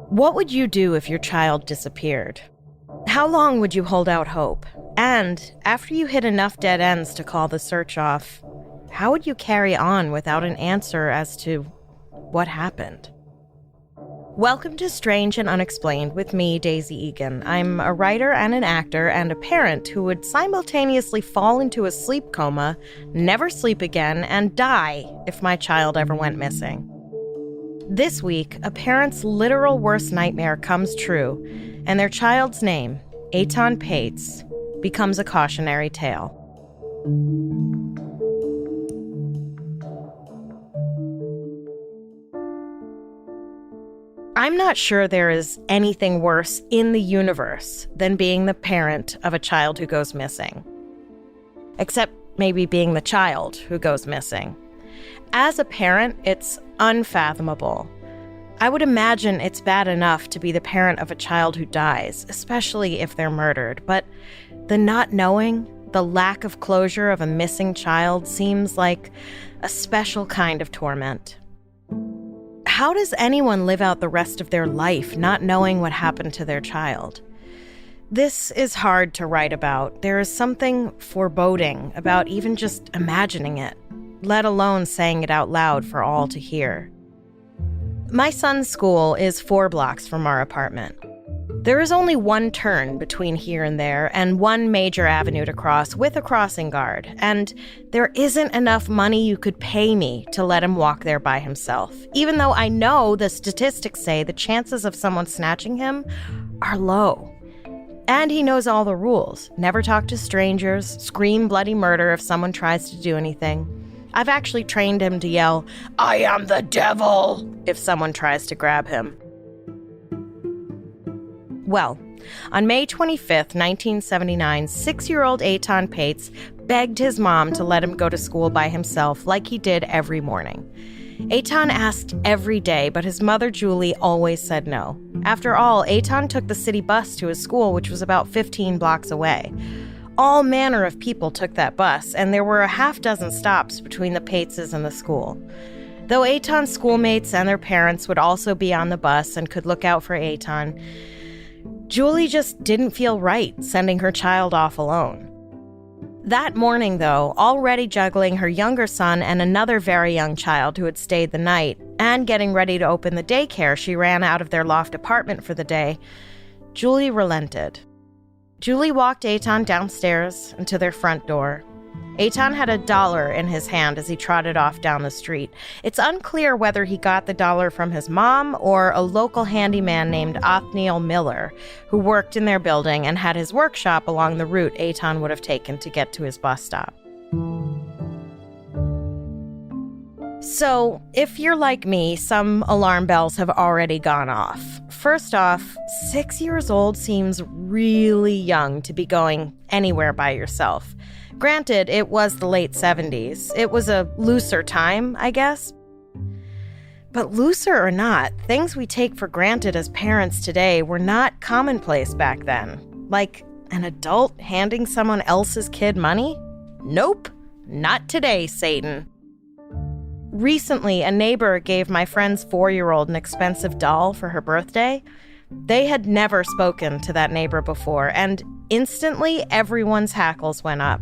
What would you do if your child disappeared? How long would you hold out hope? And after you hit enough dead ends to call the search off, how would you carry on without an answer as to what happened? Welcome to Strange and Unexplained with me, Daisy Egan. I'm a writer and an actor and a parent who would simultaneously fall into a sleep coma, never sleep again, and die if my child ever went missing. This week, a parent's literal worst nightmare comes true, and their child's name, Etan Patz, becomes a cautionary tale. I'm not sure there is anything worse in the universe than being the parent of a child who goes missing. Except maybe being the child who goes missing. As a parent, it's unfathomable. I would imagine it's bad enough to be the parent of a child who dies, especially if they're murdered, but the not knowing, the lack of closure of a missing child seems like a special kind of torment. How does anyone live out the rest of their life not knowing what happened to their child? This is hard to write about. There is something foreboding about even just imagining it, let alone saying it out loud for all to hear. My son's school is 4 blocks from our apartment. There is only one turn between here and there, and one major avenue to cross with a crossing guard, and there isn't enough money you could pay me to let him walk there by himself, even though I know the statistics say the chances of someone snatching him are low. And he knows all the rules. Never talk to strangers, scream bloody murder if someone tries to do anything. I've actually trained him to yell, "I am the devil," if someone tries to grab him. Well, on May 25th, 1979, 6-year-old Etan Patz begged his mom to let him go to school by himself like he did every morning. Etan asked every day, but his mother, Julie, always said no. After all, Etan took the city bus to his school, which was about 15 blocks away. All manner of people took that bus, and there were a half-dozen stops between the Patzes and the school. Though Etan's schoolmates and their parents would also be on the bus and could look out for Etan, Julie just didn't feel right sending her child off alone. That morning, though, already juggling her younger son and another very young child who had stayed the night, and getting ready to open the daycare she ran out of their loft apartment for the day, Julie relented. Julie walked Etan downstairs and to their front door. Etan had $1 in his hand as he trotted off down the street. It's unclear whether he got the dollar from his mom or a local handyman named Othniel Miller, who worked in their building and had his workshop along the route Etan would have taken to get to his bus stop. So, if you're like me, some alarm bells have already gone off. First off, 6 years old seems really young to be going anywhere by yourself. Granted, it was the late 70s. It was a looser time, I guess. But looser or not, things we take for granted as parents today were not commonplace back then. Like an adult handing someone else's kid money? Nope, not today, Satan. Recently, a neighbor gave my friend's 4-year-old an expensive doll for her birthday. They had never spoken to that neighbor before, and instantly everyone's hackles went up.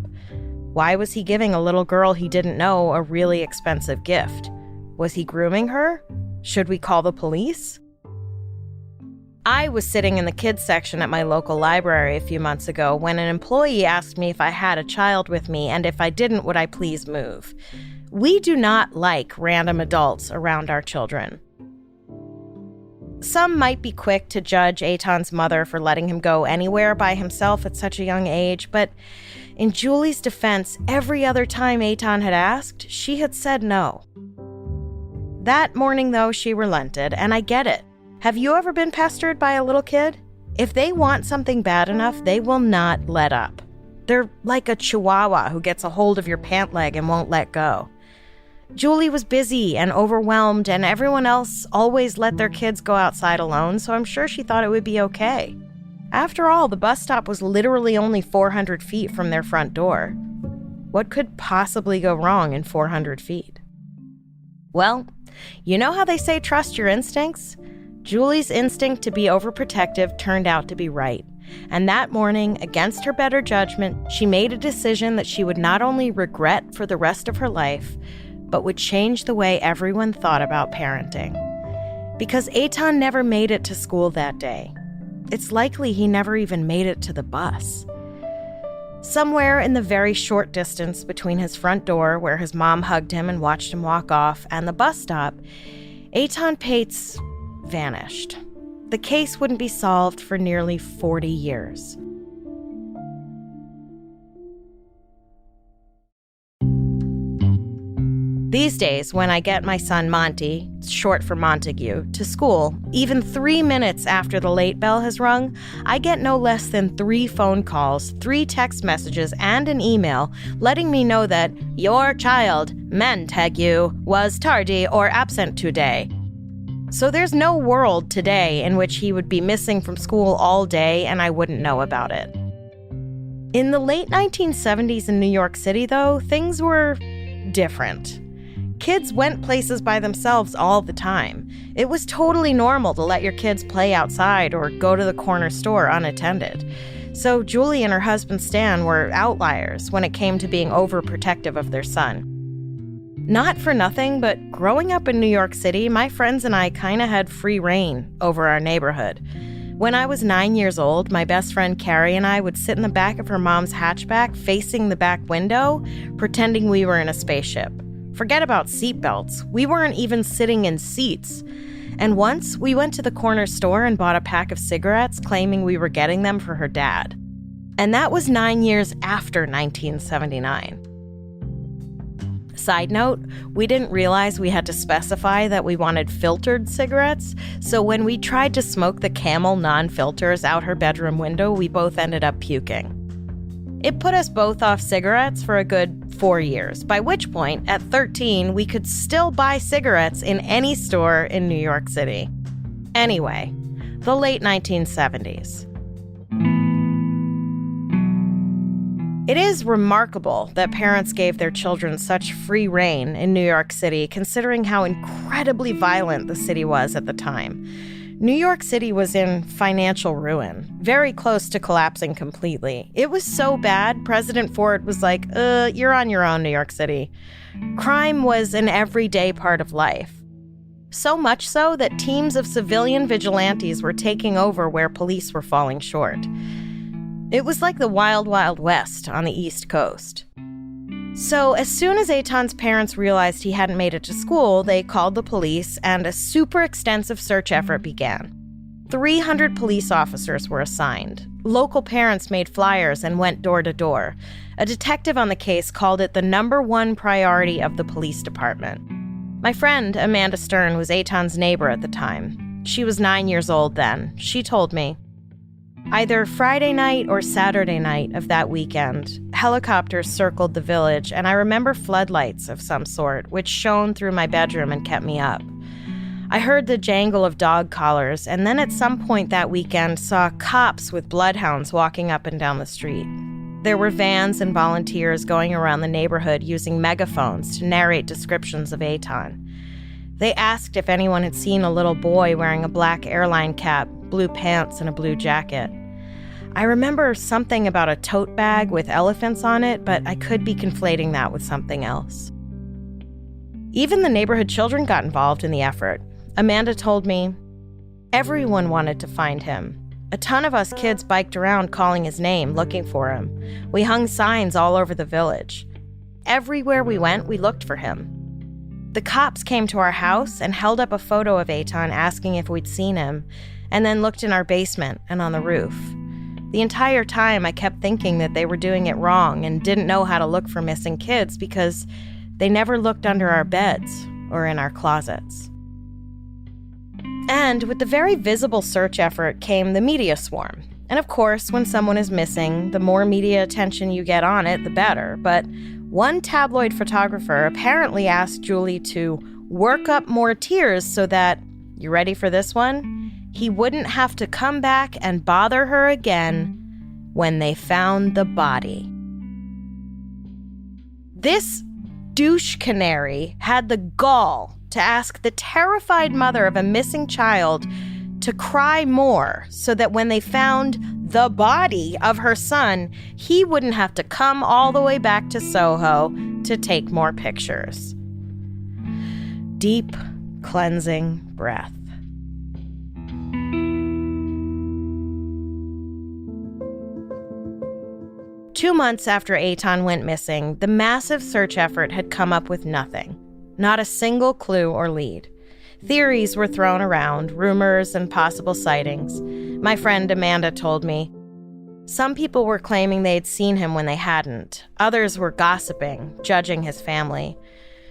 Why was he giving a little girl he didn't know a really expensive gift? Was he grooming her? Should we call the police? I was sitting in the kids section at my local library a few months ago when an employee asked me if I had a child with me, and if I didn't, would I please move? We do not like random adults around our children. Some might be quick to judge Etan's mother for letting him go anywhere by himself at such a young age, but in Julie's defense, every other time Etan had asked, she had said no. That morning, though, she relented, and I get it. Have you ever been pestered by a little kid? If they want something bad enough, they will not let up. They're like a chihuahua who gets a hold of your pant leg and won't let go. Julie was busy and overwhelmed, and everyone else always let their kids go outside alone, so I'm sure she thought it would be okay. After all, the bus stop was literally only 400 feet from their front door. What could possibly go wrong in 400 feet? Well, you know how they say trust your instincts? Julie's instinct to be overprotective turned out to be right. And that morning, against her better judgment, she made a decision that she would not only regret for the rest of her life, but would change the way everyone thought about parenting. Because Etan never made it to school that day. It's likely he never even made it to the bus. Somewhere in the very short distance between his front door, where his mom hugged him and watched him walk off, and the bus stop, Etan Patz vanished. The case wouldn't be solved for nearly 40 years. These days, when I get my son Monty, short for Montague, to school, even 3 minutes after the late bell has rung, I get no less than 3 phone calls, 3 text messages, and an email letting me know that your child, Montague, was tardy or absent today. So there's no world today in which he would be missing from school all day and I wouldn't know about it. In the late 1970s in New York City, though, things were different. Kids went places by themselves all the time. It was totally normal to let your kids play outside or go to the corner store unattended. So Julie and her husband Stan were outliers when it came to being overprotective of their son. Not for nothing, but growing up in New York City, my friends and I kind of had free reign over our neighborhood. When I was 9 years old, my best friend Carrie and I would sit in the back of her mom's hatchback facing the back window, pretending we were in a spaceship. Forget about seatbelts. We weren't even sitting in seats. And once, we went to the corner store and bought a pack of cigarettes, claiming we were getting them for her dad. And that was 9 years after 1979. Side note, we didn't realize we had to specify that we wanted filtered cigarettes, so when we tried to smoke the Camel non-filters out her bedroom window, we both ended up puking. It put us both off cigarettes for a good 4 years, by which point, at 13, we could still buy cigarettes in any store in New York City. Anyway, the late 1970s. It is remarkable that parents gave their children such free rein in New York City, considering how incredibly violent the city was at the time. New York City was in financial ruin, very close to collapsing completely. It was so bad, President Ford was like, you're on your own, New York City. Crime was an everyday part of life. So much so that teams of civilian vigilantes were taking over where police were falling short. It was like the Wild Wild West on the East Coast. So as soon as Etan's parents realized he hadn't made it to school, they called the police and a super extensive search effort began. 300 police officers were assigned. Local parents made flyers and went door to door. A detective on the case called it the #1 priority of the police department. My friend, Amanda Stern, was Etan's neighbor at the time. She was 9 years old then. She told me, either Friday night or Saturday night of that weekend, helicopters circled the village, and I remember floodlights of some sort, which shone through my bedroom and kept me up. I heard the jangle of dog collars, and then at some point that weekend saw cops with bloodhounds walking up and down the street. There were vans and volunteers going around the neighborhood using megaphones to narrate descriptions of Etan. They asked if anyone had seen a little boy wearing a black airline cap, blue pants, and a blue jacket. I remember something about a tote bag with elephants on it, but I could be conflating that with something else. Even the neighborhood children got involved in the effort. Amanda told me, everyone wanted to find him. A ton of us kids biked around calling his name, looking for him. We hung signs all over the village. Everywhere we went, we looked for him. The cops came to our house and held up a photo of Etan asking if we'd seen him, and then looked in our basement and on the roof. The entire time I kept thinking that they were doing it wrong and didn't know how to look for missing kids because they never looked under our beds or in our closets. And with the very visible search effort came the media swarm. And of course, when someone is missing, the more media attention you get on it, the better. But one tabloid photographer apparently asked Julie to work up more tears so that, you ready for this one? He wouldn't have to come back and bother her again when they found the body. This douche canary had the gall to ask the terrified mother of a missing child to cry more so that when they found the body of her son, he wouldn't have to come all the way back to Soho to take more pictures. Deep, cleansing breath. Two months after Etan went missing, the massive search effort had come up with nothing. Not a single clue or lead. Theories were thrown around, rumors and possible sightings. My friend Amanda told me. Some people were claiming they'd seen him when they hadn't. Others were gossiping, judging his family.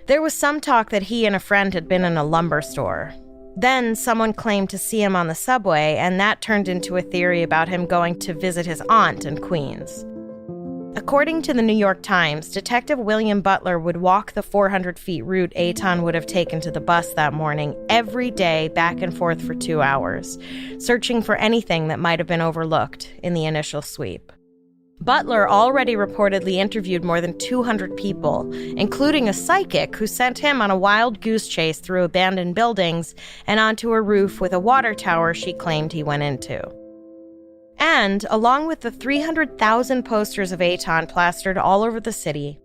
There was some talk that he and a friend had been in a lumber store. Then someone claimed to see him on the subway, and that turned into a theory about him going to visit his aunt in Queens. According to the New York Times, Detective William Butler would walk the 400 feet route Etan would have taken to the bus that morning every day back and forth for 2 hours, searching for anything that might have been overlooked in the initial sweep. Butler already reportedly interviewed more than 200 people, including a psychic who sent him on a wild goose chase through abandoned buildings and onto a roof with a water tower she claimed he went into. And, along with the 300,000 posters of Etan plastered all over the city,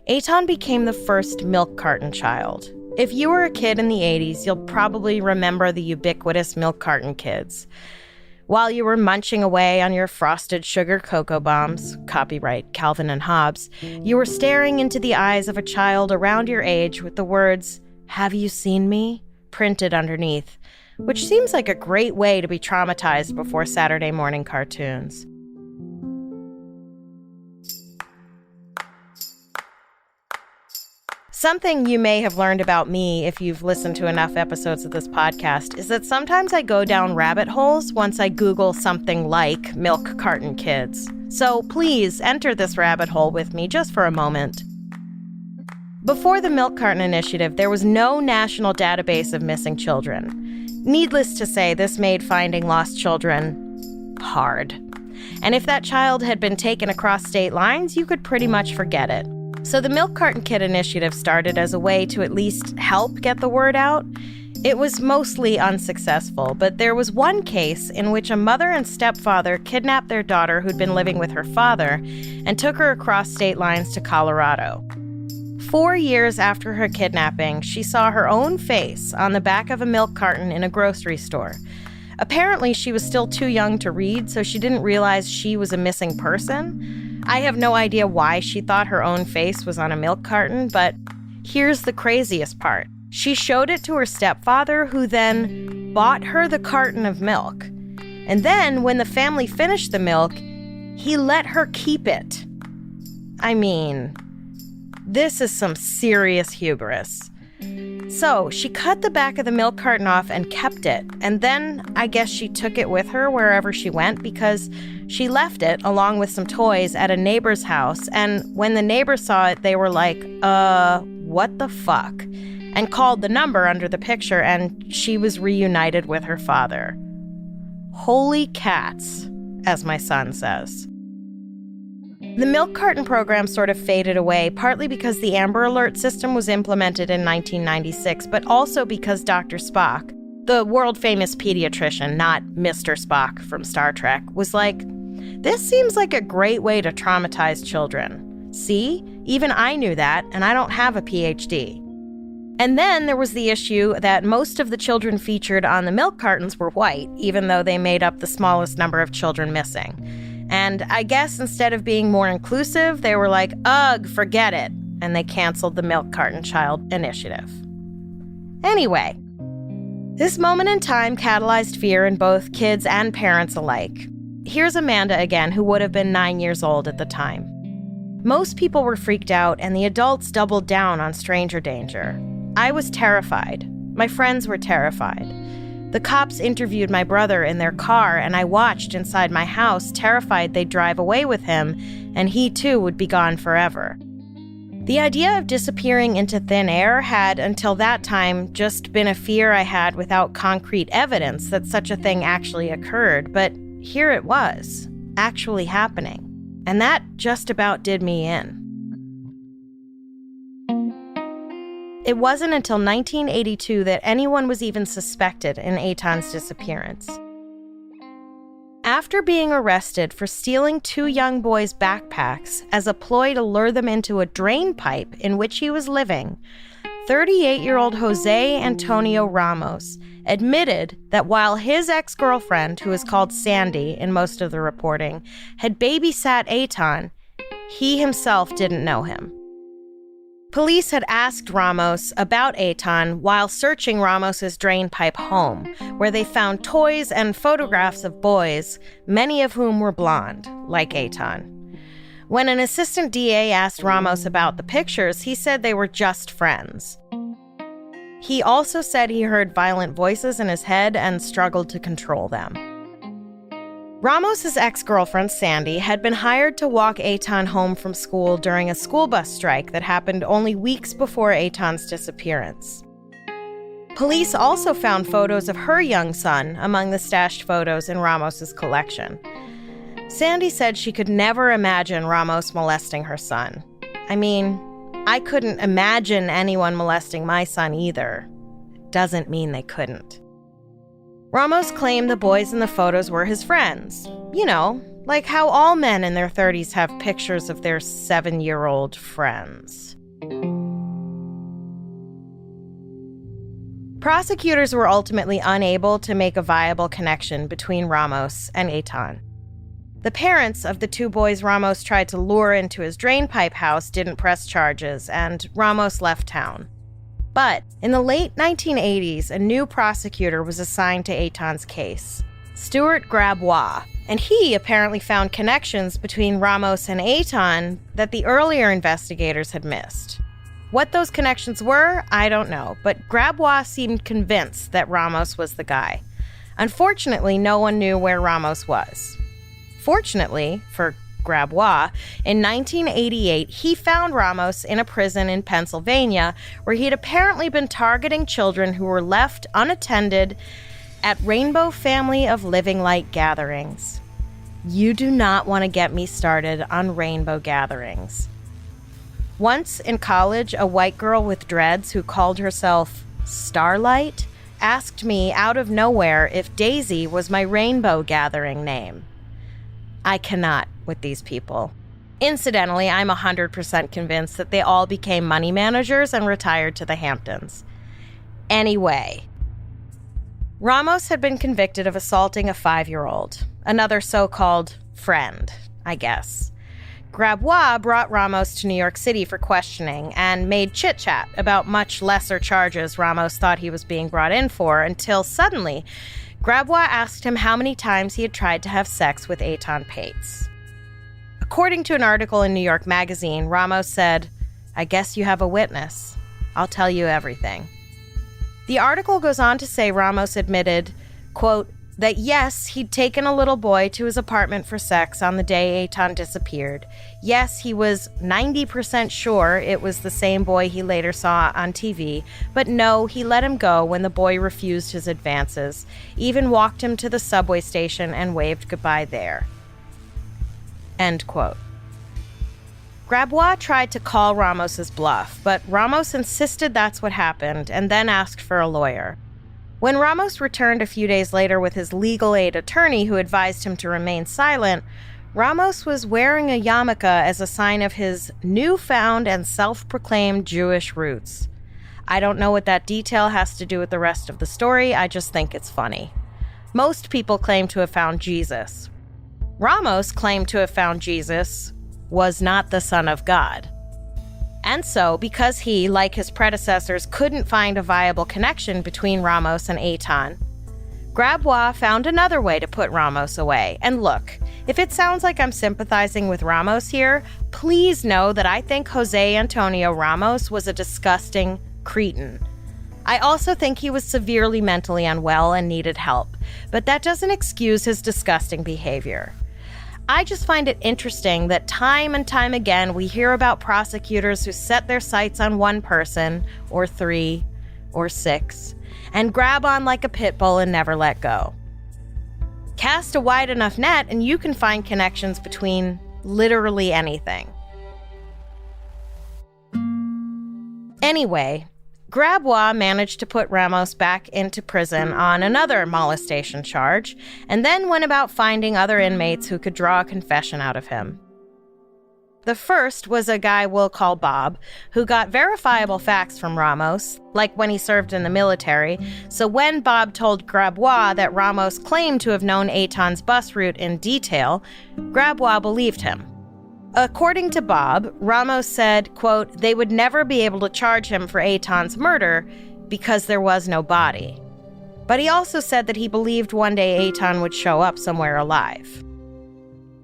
Etan became the first milk carton child. If you were a kid in the 80s, you'll probably remember the ubiquitous milk carton kids. While you were munching away on your frosted sugar cocoa bombs, copyright Calvin and Hobbes, you were staring into the eyes of a child around your age with the words, "Have you seen me?" printed underneath, which seems like a great way to be traumatized before Saturday morning cartoons. Something you may have learned about me if you've listened to enough episodes of this podcast is that sometimes I go down rabbit holes once I Google something like milk carton kids. So please enter this rabbit hole with me just for a moment. Before the Milk Carton Initiative, there was no national database of missing children. Needless to say, this made finding lost children hard. And if that child had been taken across state lines, you could pretty much forget it. So the Milk Carton Kid Initiative started as a way to at least help get the word out. It was mostly unsuccessful, but there was one case in which a mother and stepfather kidnapped their daughter who'd been living with her father and took her across state lines to Colorado. 4 years after her kidnapping, she saw her own face on the back of a milk carton in a grocery store. Apparently, she was still too young to read, so she didn't realize she was a missing person. I have no idea why she thought her own face was on a milk carton, but here's the craziest part. She showed it to her stepfather, who then bought her the carton of milk. And then, when the family finished the milk, he let her keep it. I mean, this is some serious hubris. So she cut the back of the milk carton off and kept it. And then I guess she took it with her wherever she went because she left it along with some toys at a neighbor's house. And when the neighbors saw it, they were like, what the fuck? And called the number under the picture, and she was reunited with her father. Holy cats, as my son says. The milk carton program sort of faded away, partly because the Amber Alert system was implemented in 1996, but also because Dr. Spock, the world-famous pediatrician, not Mr. Spock from Star Trek, was like, this seems like a great way to traumatize children. See, even I knew that, and I don't have a PhD. And then there was the issue that most of the children featured on the milk cartons were white, even though they made up the smallest number of children missing. And I guess instead of being more inclusive, they were like, ugh, forget it. And they canceled the Milk Carton Child Initiative. Anyway, this moment in time catalyzed fear in both kids and parents alike. Here's Amanda again, who would have been 9 years old at the time. Most people were freaked out, and the adults doubled down on stranger danger. I was terrified. My friends were terrified. The cops interviewed my brother in their car, and I watched inside my house, terrified they'd drive away with him, and he too would be gone forever. The idea of disappearing into thin air had, until that time, just been a fear I had without concrete evidence that such a thing actually occurred, but here it was, actually happening. And that just about did me in. it wasn't until 1982 that anyone was even suspected in Etan's disappearance. After being arrested for stealing 2 young boys' backpacks as a ploy to lure them into a drain pipe in which he was living, 38-year-old Jose Antonio Ramos admitted that while his ex-girlfriend, who is called Sandy in most of the reporting, had babysat Etan, he himself didn't know him. Police had asked Ramos about Etan while searching Ramos's drainpipe home, where they found toys and photographs of boys, many of whom were blonde, like Etan. When an assistant DA asked Ramos about the pictures, he said they were just friends. He also said he heard violent voices in his head and struggled to control them. Ramos's ex-girlfriend, Sandy, had been hired to walk Etan home from school during a school bus strike that happened only weeks before Etan's disappearance. Police also found photos of her young son among the stashed photos in Ramos's collection. Sandy said she could never imagine Ramos molesting her son. I mean, I couldn't imagine anyone molesting my son either. Doesn't mean they couldn't. Ramos claimed the boys in the photos were his friends. You know, like how all men in their 30s have pictures of their 7-year-old friends. Prosecutors were ultimately unable to make a viable connection between Ramos and Etan. The parents of the 2 boys Ramos tried to lure into his drainpipe house didn't press charges, and Ramos left town. But in the late 1980s, a new prosecutor was assigned to Etan's case, Stuart Grabois, and he apparently found connections between Ramos and Etan that the earlier investigators had missed. What those connections were, I don't know, but Grabois seemed convinced that Ramos was the guy. Unfortunately, no one knew where Ramos was. Fortunately, for Grabois, in 1988, he found Ramos in a prison in Pennsylvania where he'd apparently been targeting children who were left unattended at Rainbow Family of Living Light gatherings. You do not want to get me started on rainbow gatherings. Once in college, a white girl with dreads who called herself Starlight asked me out of nowhere if Daisy was my rainbow gathering name. I cannot with these people. Incidentally, I'm 100% convinced that they all became money managers and retired to the Hamptons. Anyway, Ramos had been convicted of assaulting a 5-year-old, another so-called friend, I guess. Grabois brought Ramos to New York City for questioning and made chit-chat about much lesser charges Ramos thought he was being brought in for until suddenly Grabois asked him how many times he had tried to have sex with Etan Patz. According to an article in New York Magazine, Ramos said, "I guess you have a witness. I'll tell you everything." The article goes on to say Ramos admitted, quote, that yes, he'd taken a little boy to his apartment for sex on the day Etan disappeared. Yes, he was 90% sure it was the same boy he later saw on TV, but no, he let him go when the boy refused his advances, even walked him to the subway station and waved goodbye there. End quote. Grabois tried to call Ramos's bluff, but Ramos insisted that's what happened and then asked for a lawyer. When Ramos returned a few days later with his legal aid attorney who advised him to remain silent, Ramos was wearing a yarmulke as a sign of his newfound and self-proclaimed Jewish roots. I don't know what that detail has to do with the rest of the story, I just think it's funny. Most people claim to have found Jesus. Ramos claimed to have found Jesus was not the Son of God. And so, because he, like his predecessors, couldn't find a viable connection between Ramos and Etan, Grabois found another way to put Ramos away. And look, if it sounds like I'm sympathizing with Ramos here, please know that I think Jose Antonio Ramos was a disgusting cretin. I also think he was severely mentally unwell and needed help, but that doesn't excuse his disgusting behavior. I just find it interesting that time and time again we hear about prosecutors who set their sights on one person, or 3, or 6, and grab on like a pit bull and never let go. Cast a wide enough net and you can find connections between literally anything. Anyway, Grabois managed to put Ramos back into prison on another molestation charge, and then went about finding other inmates who could draw a confession out of him. The first was a guy we'll call Bob, who got verifiable facts from Ramos, like when he served in the military, so when Bob told Grabois that Ramos claimed to have known Etan's bus route in detail, Grabois believed him. According to Bob, Ramos said, quote, they would never be able to charge him for Etan's murder because there was no body. But he also said that he believed one day Etan would show up somewhere alive.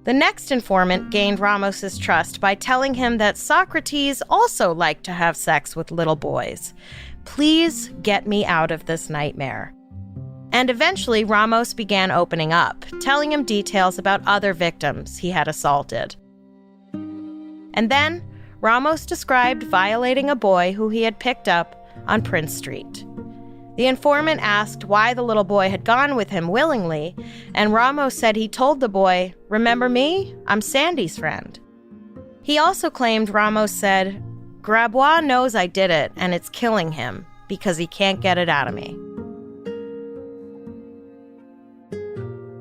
The next informant gained Ramos's trust by telling him that Socrates also liked to have sex with little boys. Please get me out of this nightmare. And eventually, Ramos began opening up, telling him details about other victims he had assaulted. And then, Ramos described violating a boy who he had picked up on Prince Street. The informant asked why the little boy had gone with him willingly, and Ramos said he told the boy, "Remember me? I'm Sandy's friend." He also claimed Ramos said, "Grabois knows I did it, and it's killing him because he can't get it out of me."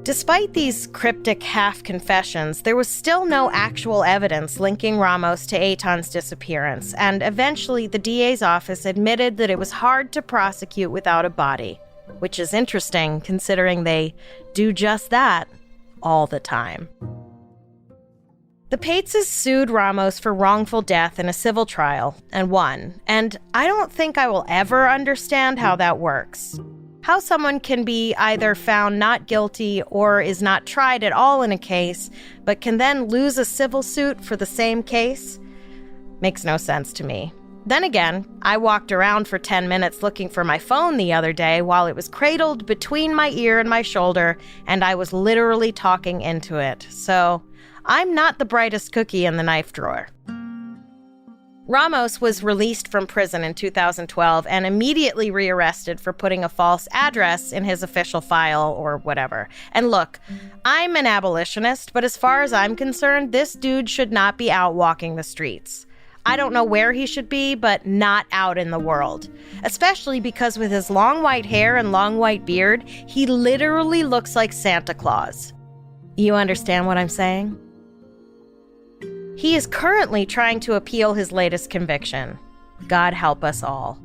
Despite these cryptic half-confessions, there was still no actual evidence linking Ramos to Etan's disappearance, and eventually the DA's office admitted that it was hard to prosecute without a body, which is interesting considering they do just that all the time. The Patzes sued Ramos for wrongful death in a civil trial and won, and I don't think I will ever understand how that works. How someone can be either found not guilty or is not tried at all in a case, but can then lose a civil suit for the same case, makes no sense to me. Then again, I walked around for 10 minutes looking for my phone the other day while it was cradled between my ear and my shoulder, and I was literally talking into it. So, I'm not the brightest cookie in the knife drawer. Ramos was released from prison in 2012 and immediately rearrested for putting a false address in his official file or whatever. And look, I'm an abolitionist, but as far as I'm concerned, this dude should not be out walking the streets. I don't know where he should be, but not out in the world. Especially because with his long white hair and long white beard, he literally looks like Santa Claus. You understand what I'm saying? He is currently trying to appeal his latest conviction. God help us all.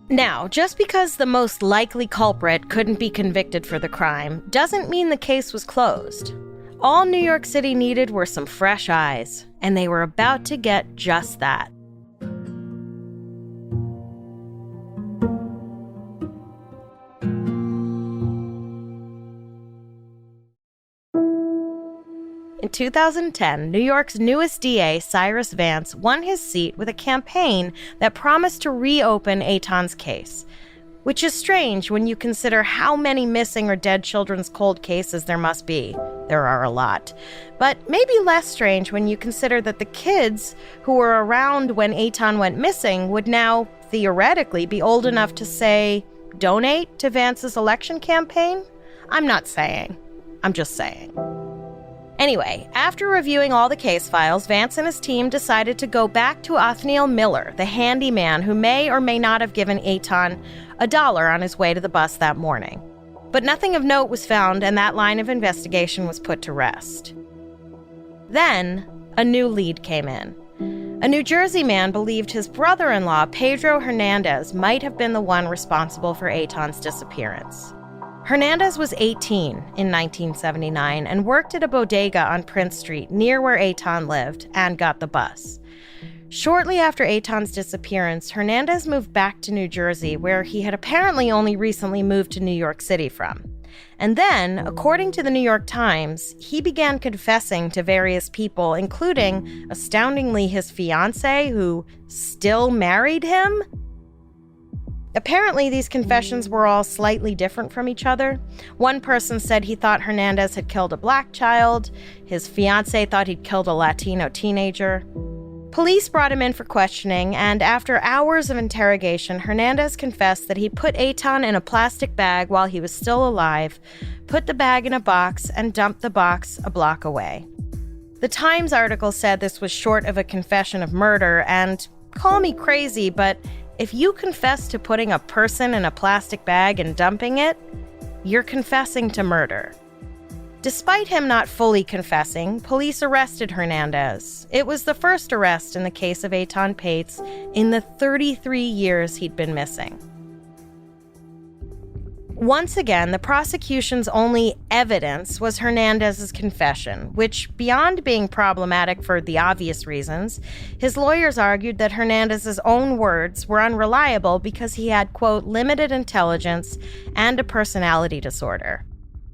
Now, just because the most likely culprit couldn't be convicted for the crime doesn't mean the case was closed. All New York City needed were some fresh eyes, and they were about to get just that. In 2010, New York's newest DA, Cyrus Vance, won his seat with a campaign that promised to reopen Etan's case, which is strange when you consider how many missing or dead children's cold cases there must be. There are a lot. But maybe less strange when you consider that the kids who were around when Etan went missing would now, theoretically, be old enough to, say, donate to Vance's election campaign? I'm not saying. I'm just saying. Anyway, after reviewing all the case files, Vance and his team decided to go back to Othniel Miller, the handyman who may or may not have given Etan $1 on his way to the bus that morning. But nothing of note was found, and that line of investigation was put to rest. Then, a new lead came in. A New Jersey man believed his brother-in-law, Pedro Hernandez, might have been the one responsible for Etan's disappearance. Hernandez was 18 in 1979 and worked at a bodega on Prince Street near where Etan lived and got the bus. Shortly after Etan's disappearance, Hernandez moved back to New Jersey, where he had apparently only recently moved to New York City from. And then, according to the New York Times, he began confessing to various people, including, astoundingly, his fiancée, who still married him. Apparently, these confessions were all slightly different from each other. One person said he thought Hernandez had killed a black child. His fiancée thought he'd killed a Latino teenager. Police brought him in for questioning, and after hours of interrogation, Hernandez confessed that he put Etan in a plastic bag while he was still alive, put the bag in a box, and dumped the box a block away. The Times article said this was short of a confession of murder, and call me crazy, but If you confess to putting a person in a plastic bag and dumping it, you're confessing to murder. Despite him not fully confessing, police arrested Hernandez. It was the first arrest in the case of Etan Patz in the 33 years he'd been missing. Once again, the prosecution's only evidence was Hernandez's confession, which, beyond being problematic for the obvious reasons, his lawyers argued that Hernandez's own words were unreliable because he had, quote, limited intelligence and a personality disorder.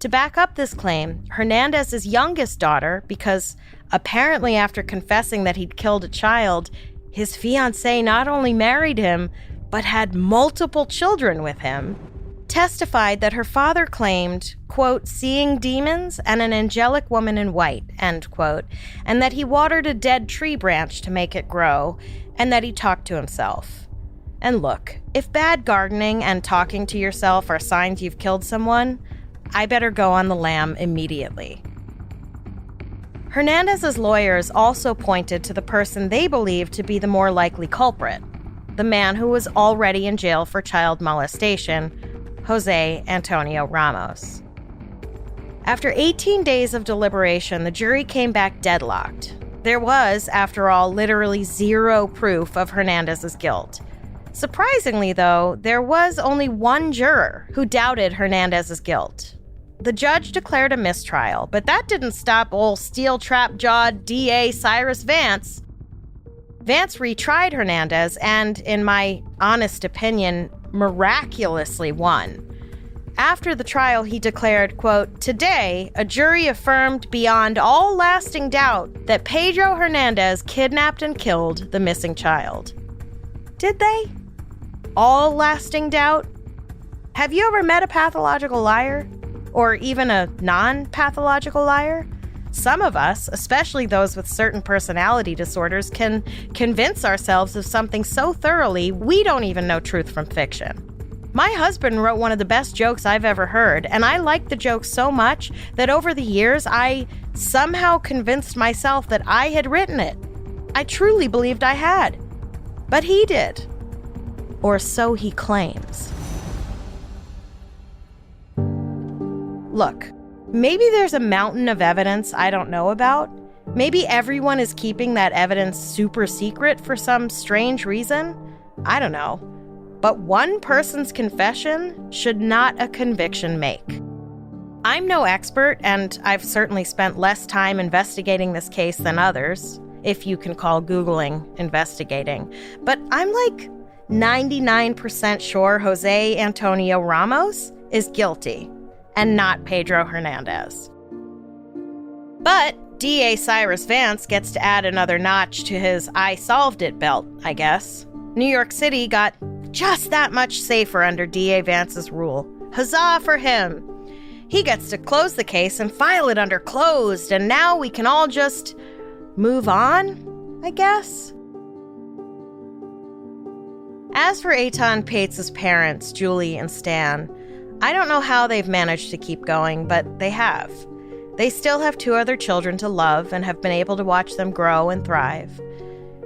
To back up this claim, Hernandez's youngest daughter, because apparently after confessing that he'd killed a child, his fiancée not only married him, but had multiple children with him, testified that her father claimed, quote, seeing demons and an angelic woman in white, end quote, and that he watered a dead tree branch to make it grow, and that he talked to himself. And look, if bad gardening and talking to yourself are signs you've killed someone, I better go on the lam immediately. Hernandez's lawyers also pointed to the person they believed to be the more likely culprit, the man who was already in jail for child molestation, Jose Antonio Ramos. After 18 days of deliberation, the jury came back deadlocked. There was, after all, literally zero proof of Hernandez's guilt. Surprisingly, though, there was only one juror who doubted Hernandez's guilt. The judge declared a mistrial, but that didn't stop old steel-trap-jawed DA Cyrus Vance. Vance retried Hernandez and, in my honest opinion, miraculously won. After the trial, he declared, quote, today, a jury affirmed beyond all lasting doubt that Pedro Hernandez kidnapped and killed the missing child. Did they? All lasting doubt? Have you ever met a pathological liar? Or even a non-pathological liar? Some of us, especially those with certain personality disorders, can convince ourselves of something so thoroughly we don't even know truth from fiction. My husband wrote one of the best jokes I've ever heard, and I liked the joke so much that over the years I somehow convinced myself that I had written it. I truly believed I had. But he did. Or so he claims. Look, maybe there's a mountain of evidence I don't know about. Maybe everyone is keeping that evidence super secret for some strange reason. I don't know. But one person's confession should not a conviction make. I'm no expert, and I've certainly spent less time investigating this case than others, if you can call Googling investigating. But I'm like 99% sure Jose Antonio Ramos is guilty. And not Pedro Hernandez. But DA Cyrus Vance gets to add another notch to his I solved it belt, I guess. New York City got just that much safer under DA Vance's rule. Huzzah for him! He gets to close the case and file it under closed, and now we can all just move on, I guess? As for Etan Patz's parents, Julie and Stan, I don't know how they've managed to keep going, but they have. They still have 2 other children to love and have been able to watch them grow and thrive.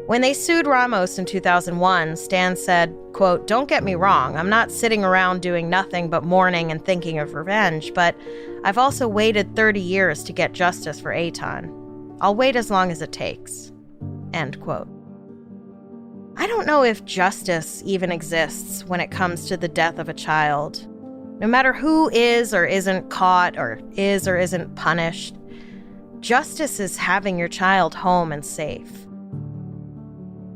When they sued Ramos in 2001, Stan said, quote, don't get me wrong, I'm not sitting around doing nothing but mourning and thinking of revenge, but I've also waited 30 years to get justice for Etan. I'll wait as long as it takes. End quote. I don't know if justice even exists when it comes to the death of a child. No matter who is or isn't caught or isn't punished, justice is having your child home and safe.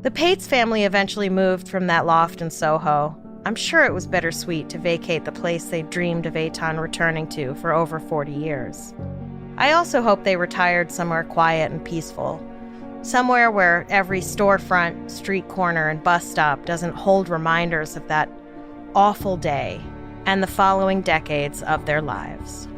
The Patz family eventually moved from that loft in Soho. I'm sure it was bittersweet to vacate the place they dreamed of Etan returning to for over 40 years. I also hope they retired somewhere quiet and peaceful. Somewhere where every storefront, street corner, and bus stop doesn't hold reminders of that awful day and the following decades of their lives.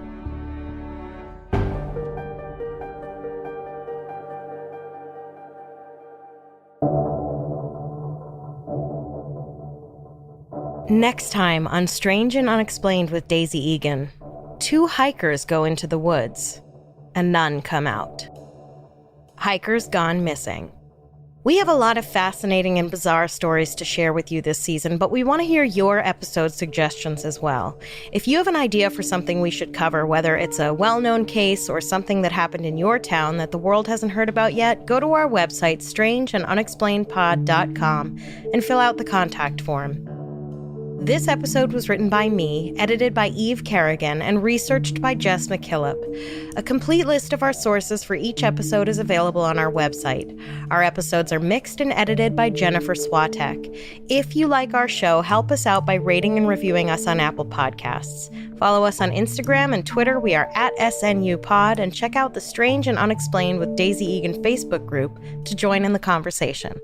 Next time on Strange and Unexplained with Daisy Egan, 2 hikers go into the woods, and none come out. Hikers gone missing. We have a lot of fascinating and bizarre stories to share with you this season, but we want to hear your episode suggestions as well. If you have an idea for something we should cover, whether it's a well-known case or something that happened in your town that the world hasn't heard about yet, go to our website, strangeandunexplainedpod.com, and fill out the contact form. This episode was written by me, edited by Eve Kerrigan, and researched by Jess McKillop. A complete list of our sources for each episode is available on our website. Our episodes are mixed and edited by Jennifer Swatek. If you like our show, help us out by rating and reviewing us on Apple Podcasts. Follow us on Instagram and Twitter. We are at SNUPod, and check out the Strange and Unexplained with Daisy Egan Facebook group to join in the conversation.